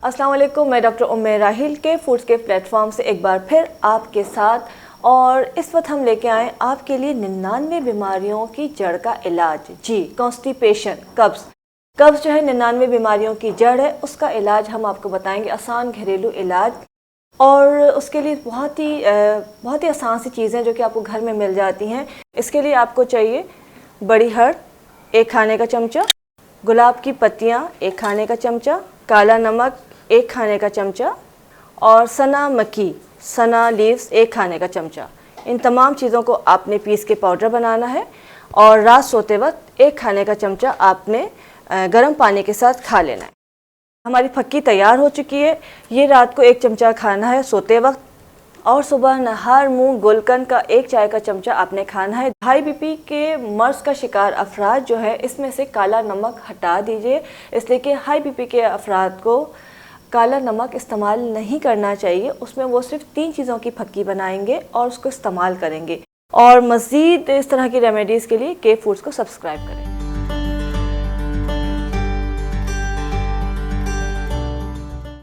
अस्सलाम वालेकुम, मैं डॉक्टर उम्मे राहिल के फूड्स के प्लेटफॉर्म से एक बार फिर आपके साथ। और इस वक्त हम लेके आए आपके लिए 99 बीमारियों की जड़ का इलाज। जी, कॉन्स्टिपेशन, कब्ज़ जो है 99 बीमारियों की जड़ है, उसका इलाज हम आपको बताएंगे, आसान घरेलू इलाज। और उसके लिए बहुत ही आसान सी चीज़ें जो कि आपको घर में मिल जाती हैं। इसके लिए आपको चाहिए बड़ी हर्ड 1 खाने का चमचा, गुलाब की पत्तियाँ 1 खाने का चमचा, काला नमक 1 खाने का चमचा और सना लीव्स 1 खाने का चमचा। इन तमाम चीज़ों को आपने पीस के पाउडर बनाना है और रात सोते वक्त 1 खाने का चमचा आपने गर्म पानी के साथ खा लेना है। हमारी फक्की तैयार हो चुकी है। ये रात को 1 चमचा खाना है सोते वक्त, और सुबह नहार मुंह गुलकंद का 1 चाय का चमचा आपने खाना है। हाई बीपी के मर्ज का शिकार अफराद जो है, इसमें से काला नमक हटा दीजिए, इसलिए कि हाई बीपी के अफराद को काला नमक इस्तेमाल नहीं करना चाहिए। उसमें वो सिर्फ 3 चीज़ों की फक्की बनाएंगे और उसको इस्तेमाल करेंगे। और मज़ीद इस तरह की रेमेडीज़ के लिए के फूड्स को सब्सक्राइब करें।